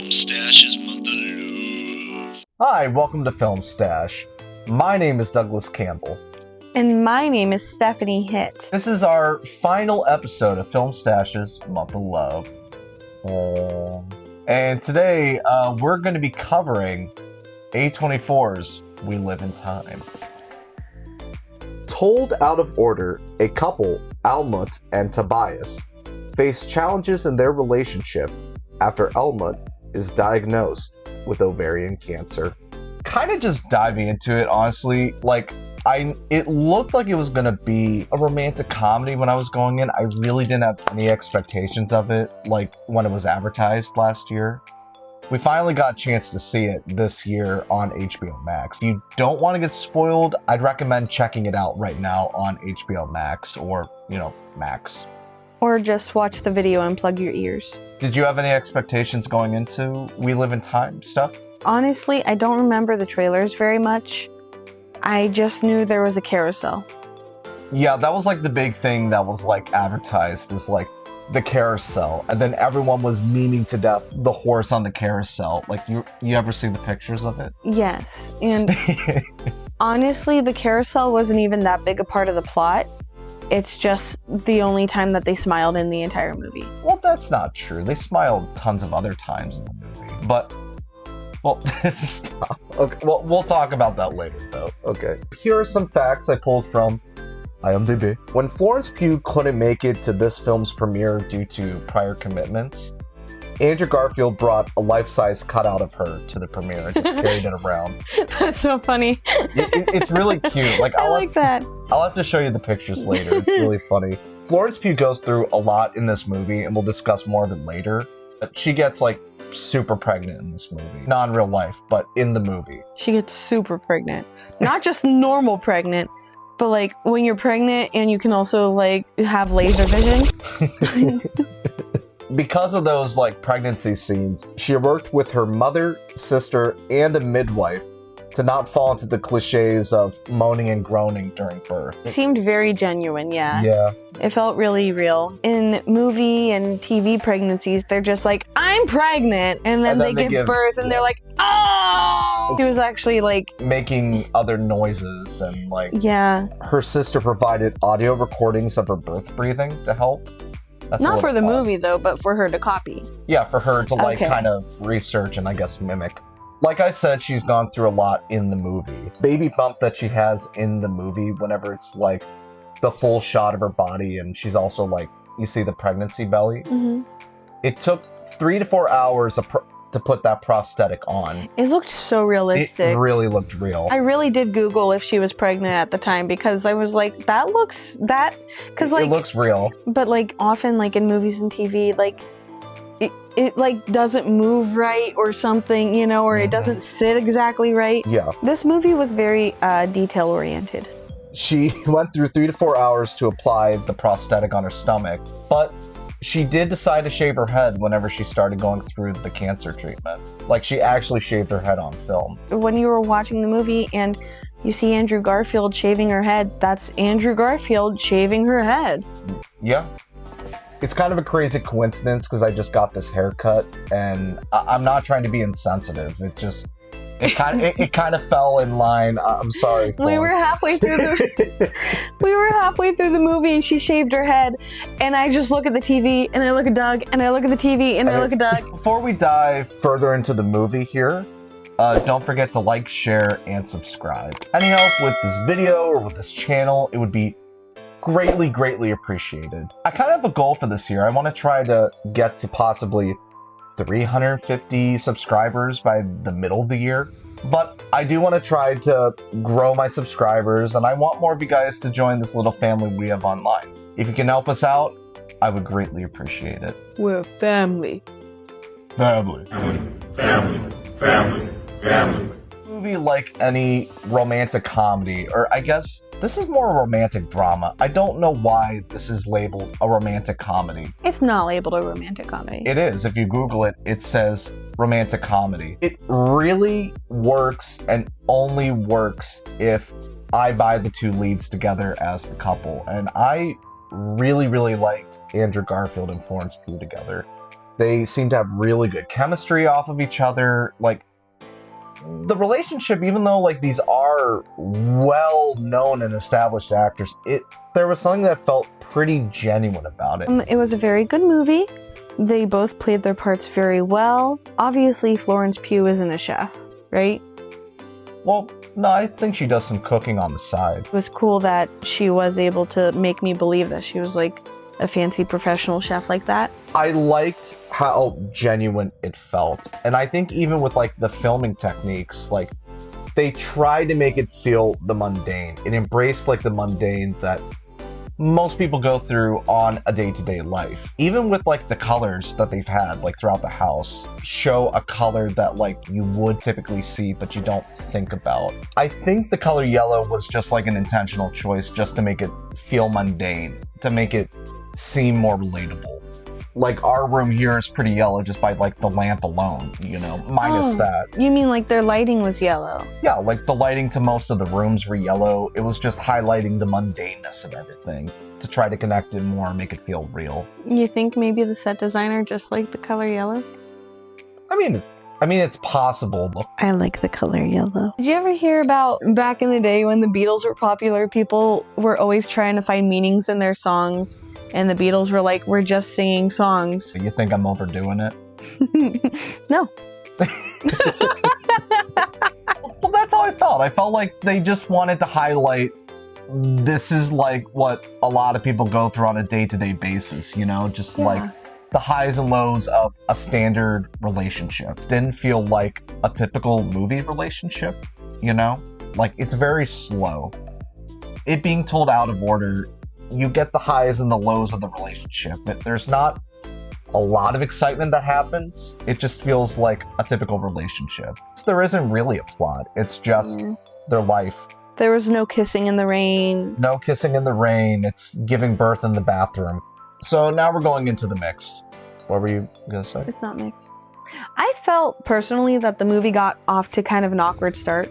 Film Stash's month of love. Hi, welcome to Film Stash. My name is Douglas Campbell. And my name is Stephanie Hitt. This is our final episode of Film Stash's month of love. And today, we're going to be covering A24's We Live in Time. Told out of order, a couple, Almut and Tobias, face challenges in their relationship after Almut is diagnosed with ovarian cancer. Kind of just diving into it, honestly, it looked like it was going to be a romantic comedy when I was going in. I really didn't have any expectations of it, like when it was advertised last year. We finally got a chance to see it this year on HBO Max. If you don't want to get spoiled, I'd recommend checking it out right now on HBO Max or, Max. Or just watch the video and plug your ears. Did you have any expectations going into We Live in Time stuff? Honestly, I don't remember the trailers very much. I just knew there was a carousel. Yeah, that was the big thing that was advertised as the carousel, and then everyone was memeing to death the horse on the carousel. You ever see the pictures of it? Yes, and honestly, the carousel wasn't even that big a part of the plot. It's just the only time that they smiled in the entire movie. Well, that's not true. They smiled tons of other times in the movie, but stop. Okay, well, we'll talk about that later, though. Okay. Here are some facts I pulled from IMDb. When Florence Pugh couldn't make it to this film's premiere due to prior commitments, Andrew Garfield brought a life-size cutout of her to the premiere and just carried it around. That's so funny. It's really cute. I like that. I'll have to show you the pictures later. It's really funny. Florence Pugh goes through a lot in this movie, and we'll discuss more of it later. But she gets super pregnant in this movie. Not in real life, but in the movie. She gets super pregnant. Not just normal pregnant, but when you're pregnant and you can also have laser vision. Because of those pregnancy scenes, she worked with her mother, sister, and a midwife to not fall into the cliches of moaning and groaning during birth. It seemed very genuine, yeah. Yeah. It felt really real. In movie and TV pregnancies, they're just I'm pregnant, and then they give birth, and they're oh! She was actually making other noises, and yeah. Her sister provided audio recordings of her birth breathing to help. That's not for the movie, though, but for her to copy. Yeah, for her to okay. kind of research and I guess mimic. Like I said, she's gone through a lot in the movie. Baby bump that she has in the movie whenever it's the full shot of her body, and she's also you see the pregnancy belly. Mm-hmm. It took 3 to 4 hours to put that prosthetic on. It looked so realistic. It really looked real. I really did Google if she was pregnant at the time, because I was that looks because it looks real. But often in movies and TV, it doesn't move right or something, or it doesn't sit exactly right. Yeah. This movie was very detail oriented. She went through 3 to 4 hours to apply the prosthetic on her stomach, but she did decide to shave her head whenever she started going through the cancer treatment. She actually shaved her head on film. When you were watching the movie and you see Andrew Garfield shaving her head, that's Andrew Garfield shaving her head. Yeah. It's kind of a crazy coincidence because I just got this haircut, and I'm not trying to be insensitive. It kind of fell in line. I'm sorry, Florence. We were halfway through the movie, and she shaved her head, and I just look at the TV, and I look at Doug, and I look at the TV, and I look at Doug. Before we dive further into the movie here, don't forget to share, and subscribe. Any help with this video or with this channel, it would be greatly, greatly appreciated. I kind of have a goal for this year. I want to try to get to possibly 350 subscribers by the middle of the year. But I do want to try to grow my subscribers, and I want more of you guys to join this little family we have online. If you can help us out, I would greatly appreciate it. We're family. Family. Family. Family. Family. Movie like any romantic comedy, or I guess this is more a romantic drama. I don't know why this is labeled a romantic comedy. It's not labeled a romantic comedy. It is. If you Google it, it says romantic comedy. It really works, and only works if I buy the two leads together as a couple. And I really, really liked Andrew Garfield and Florence Pugh together. They seem to have really good chemistry off of each other. Like, the relationship, even though like these are well-known and established actors, there was something that felt pretty genuine about it. It was a very good movie. They both played their parts very well. Obviously, Florence Pugh isn't a chef, right? Well, no, I think she does some cooking on the side. It was cool that she was able to make me believe that she was like a fancy professional chef like that. I liked how genuine it felt. And I think even with like the filming techniques, like they tried to make it feel the mundane. It embraced like the mundane that most people go through on a day-to-day life. Even with like the colors that they've had like throughout the house, show a color that like you would typically see but you don't think about. I think the color yellow was just like an intentional choice just to make it feel mundane, to make it seem more relatable. Like our room here is pretty yellow just by like the lamp alone, you know, minus that. You mean like their lighting was yellow? Yeah, like the lighting to most of the rooms were yellow. It was just highlighting the mundaneness of everything to try to connect it more and make it feel real. You think maybe the set designer just liked the color yellow? I mean, it's possible. I like the color yellow. Did you ever hear about back in the day when the Beatles were popular, people were always trying to find meanings in their songs, and the Beatles were like, we're just singing songs. You think I'm overdoing it? No. Well, that's how I felt. I felt like they just wanted to highlight this is like what a lot of people go through on a day-to-day basis, you know? Just like the highs and lows of a standard relationship. It didn't feel like a typical movie relationship, you know? Like, it's very slow. It being told out of order, you get the highs and the lows of the relationship. But there's not a lot of excitement that happens. It just feels like a typical relationship. So there isn't really a plot. It's just their life. There was no kissing in the rain. No kissing in the rain. It's giving birth in the bathroom. So now we're going into the mixed. What were you gonna say? It's not mixed. I felt personally that the movie got off to kind of an awkward start.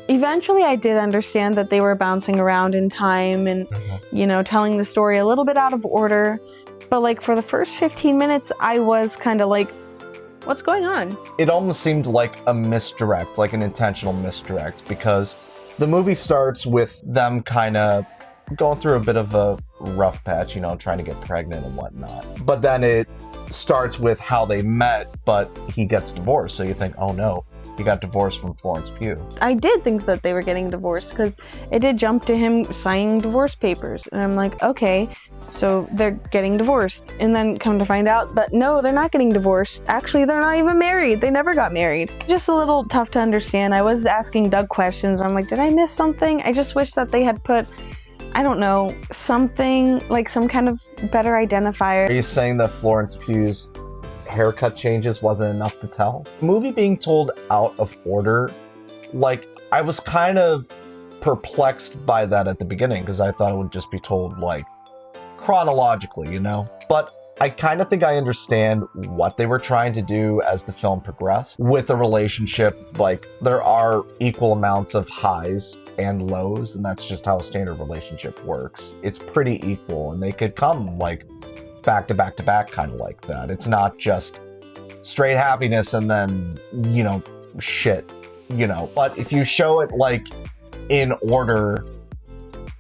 Eventually I did understand that they were bouncing around in time and, you know, telling the story a little bit out of order. But like for the first 15 minutes, I was kind of like, what's going on? It almost seemed like a misdirect, like an intentional misdirect, because the movie starts with them kind of going through a bit of a rough patch, you know, trying to get pregnant and whatnot. But then it starts with how they met, but he gets divorced. So you think, oh no, he got divorced from Florence Pugh. I did think that they were getting divorced because it did jump to him signing divorce papers. And I'm like, okay, so they're getting divorced. And then come to find out that no, they're not getting divorced. Actually, they're not even married. They never got married. Just a little tough to understand. I was asking Doug questions. I'm like, did I miss something? I just wish that they had put, I don't know, something like some kind of better identifier. Are you saying that Florence Pugh's haircut changes wasn't enough to tell? Movie being told out of order, like, I was kind of perplexed by that at the beginning because I thought it would just be told like chronologically, you know? But I kind of think I understand what they were trying to do as the film progressed. With a relationship, like, there are equal amounts of highs and lows, and that's just how a standard relationship works. It's pretty equal, and they could come like back to back to back, kind of like that. It's not just straight happiness and then, you know, shit, you know. But if you show it like in order,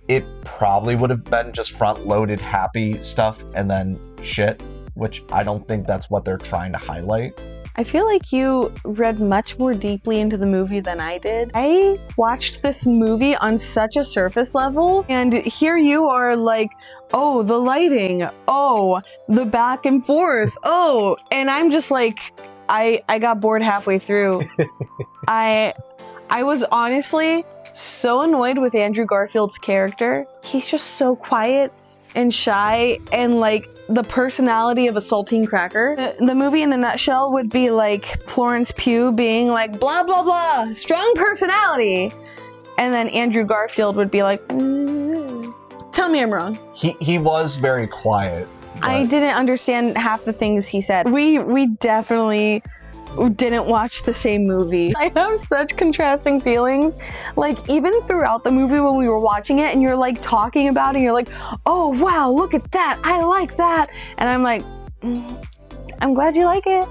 it probably would have been just front-loaded happy stuff and then shit, which I don't think that's what they're trying to highlight. I feel like you read much more deeply into the movie than I did. I watched this movie on such a surface level, and here you are like, oh, the lighting, oh, the back and forth, oh, and I'm just like, I got bored halfway through. I was honestly so annoyed with Andrew Garfield's character. He's just so quiet and shy and like the personality of a saltine cracker. The movie in a nutshell would be like Florence Pugh being like blah blah blah, strong personality, and then Andrew Garfield would be like, tell me I'm wrong. He was very quiet. I didn't understand half the things he said. We definitely didn't watch the same movie. I have such contrasting feelings. Like, even throughout the movie when we were watching it and you're like talking about it, and you're like, oh wow, look at that, I like that. And I'm like, I'm glad you like it.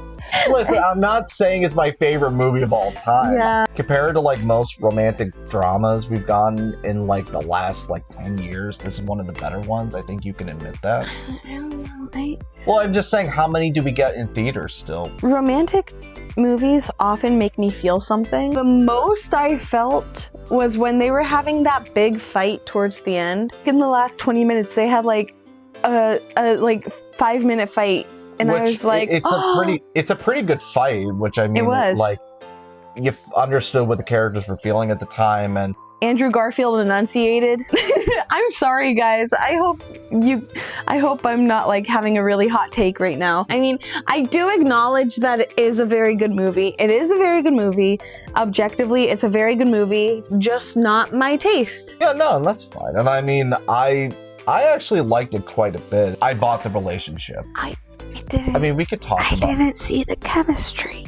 Listen, I'm not saying it's my favorite movie of all time. Yeah. Compared to like most romantic dramas we've gotten in like the last like 10 years, this is one of the better ones. I think you can admit that. I don't know. Well, I'm just saying, how many do we get in theaters still? Romantic movies often make me feel something. The most I felt was when they were having that big fight towards the end. In the last 20 minutes, they had like a 5-minute fight. And I was like, it's a pretty good fight, which I mean, it was. Like, you understood what the characters were feeling at the time, and Andrew Garfield enunciated. I'm sorry, guys. I hope I'm not like having a really hot take right now. I mean, I do acknowledge that it is a very good movie. It is a very good movie. Objectively, it's a very good movie, just not my taste. Yeah, no, that's fine. And I mean, I actually liked it quite a bit. I bought the relationship. I didn't. I mean, we could talk about it. I didn't see the chemistry.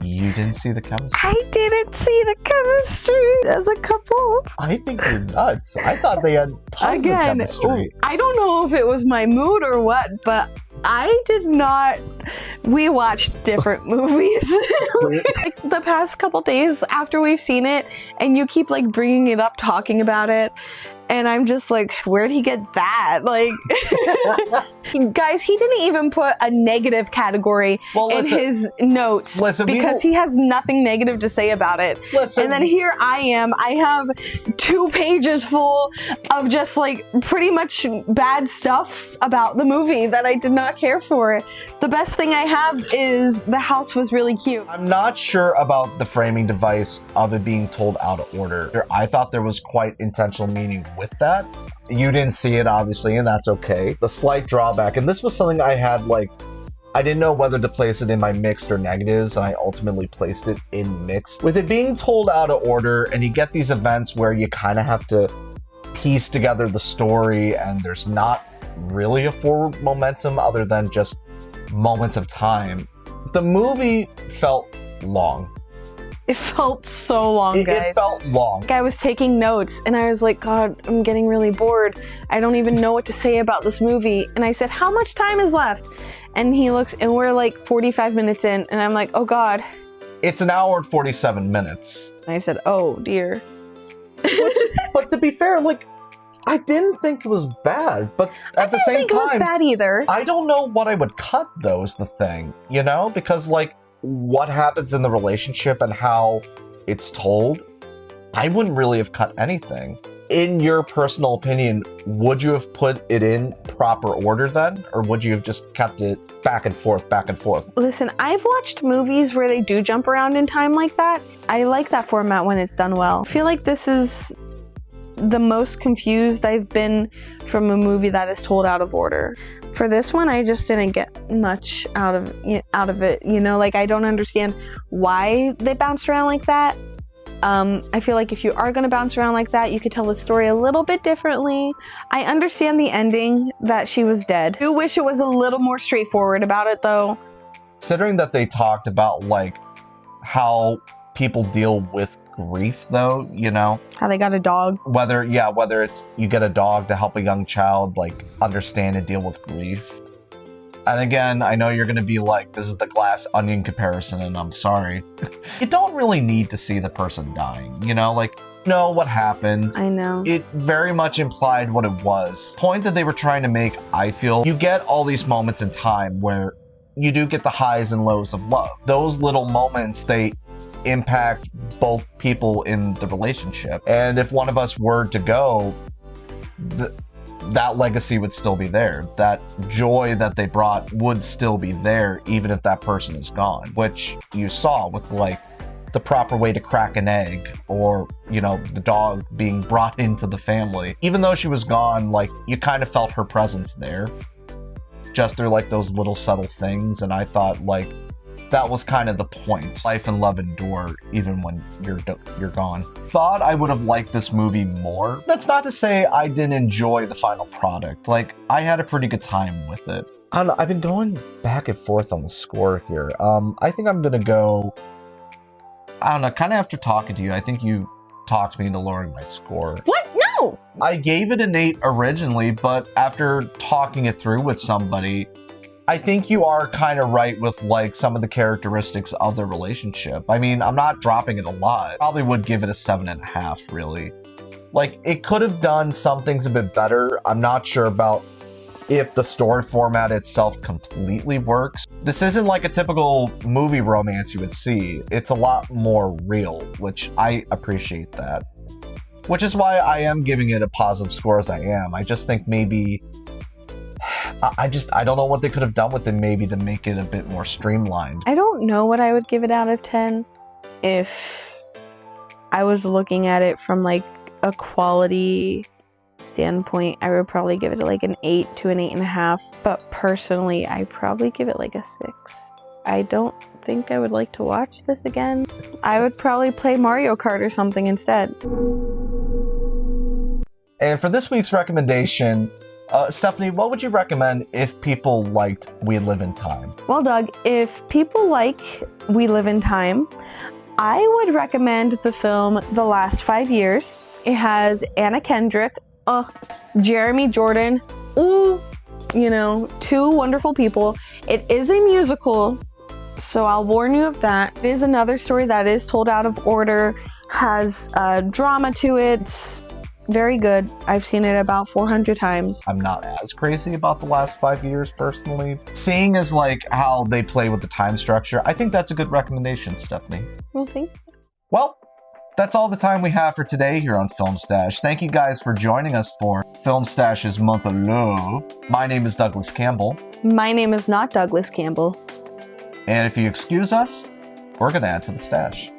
You didn't see the chemistry? I didn't see the chemistry as a couple. I think you're nuts. I thought they had tons of chemistry. I don't know if it was my mood or what, but I did not. We watched different movies. Like, the past couple days after we've seen it, and you keep like bringing it up, talking about it. And I'm just like, where'd he get that? Like, guys, he didn't even put a negative category in his notes because he has nothing negative to say about it. And then here I am. I have 2 pages full of just like pretty much bad stuff about the movie that I did not care for. The best thing I have is the house was really cute. I'm not sure about the framing device of it being told out of order. I thought there was quite intentional meaning with that. You didn't see it, obviously, and that's okay. The slight drawback, and this was something I had, like, I didn't know whether to place it in my mixed or negatives, and I ultimately placed it in mixed. With it being told out of order, and you get these events where you kind of have to piece together the story, and there's not really a forward momentum other than just moments of time. The movie felt long. It felt so long, guys. It felt long. I was taking notes and I was like, God, I'm getting really bored. I don't even know what to say about this movie. And I said, how much time is left? And he looks, and we're like 45 minutes in, and I'm like, oh God. It's an hour and 47 minutes. And I said, oh dear. But to be fair, like, I didn't think it was bad, but at the same time, I didn't think it was bad either. I don't know what I would cut, though, is the thing, you know? Because, like, what happens in the relationship and how it's told, I wouldn't really have cut anything. In your personal opinion, would you have put it in proper order then? Or would you have just kept it back and forth, back and forth? Listen, I've watched movies where they do jump around in time like that. I like that format when it's done well. I feel like this is the most confused I've been from a movie that is told out of order. For this one, I just didn't get much out of it. You know, like, I don't understand why they bounced around like that. I feel like if you are going to bounce around like that, you could tell the story a little bit differently. I understand the ending, that she was dead. I do wish it was a little more straightforward about it, though. Considering that they talked about, like, how people deal with grief, though, you know, how they got a dog, whether it's you get a dog to help a young child like understand and deal with grief. And again, I know you're gonna be like, this is the glass onion comparison, and I'm sorry. You don't really need to see the person dying, you know, like, know what happened. I know. It very much implied what it was. Point that they were trying to make, I feel, you get all these moments in time where you do get the highs and lows of love. Those little moments, they impact both people in the relationship. And if one of us were to go, that legacy would still be there. That joy that they brought would still be there, even if that person is gone, which you saw with, like, the proper way to crack an egg, or, you know, the dog being brought into the family. Even though she was gone, like, you kind of felt her presence there, just through, like, those little subtle things. And I thought, like, that was kind of the point. Life and love endure even when you're gone. Thought I would have liked this movie more. That's not to say I didn't enjoy the final product. Like, I had a pretty good time with it. I don't know, I've been going back and forth on the score here. I think I'm gonna go, I don't know, kind of after talking to you, I think you talked me into lowering my score. What? No! I gave it an 8 originally, but after talking it through with somebody, I think you are kind of right with like some of the characteristics of the relationship. I mean, I'm not dropping it a lot. Probably would give it a 7.5, really. Like, it could have done some things a bit better. I'm not sure about if the story format itself completely works. This isn't like a typical movie romance you would see. It's a lot more real, which I appreciate that. Which is why I am giving it a positive score as I am. I just think maybe... I don't know what they could have done with it maybe to make it a bit more streamlined. I don't know what I would give it out of 10 if I was looking at it from like a quality standpoint. I would probably give it like an 8 to an 8.5, but personally I probably give it like a 6. I don't think I would like to watch this again. I would probably play Mario Kart or something instead. And for this week's recommendation, Stephanie, what would you recommend if people liked We Live in Time? Well, Doug, if people like We Live in Time, I would recommend the film The Last 5 Years. It has Anna Kendrick, Jeremy Jordan, two wonderful people. It is a musical, so I'll warn you of that. It is another story that is told out of order, has drama to it. It's very good. I've seen it about 400 times. I'm not as crazy about The Last 5 Years personally. Seeing as like how they play with the time structure, I think that's a good recommendation, Stephanie. Well, thank you. Well, that's all the time we have for today here on Film Stash. Thank you guys for joining us for Film Stash's Month of Love. My name is Douglas Campbell. My name is not Douglas Campbell. And if you excuse us, we're going to add to the stash.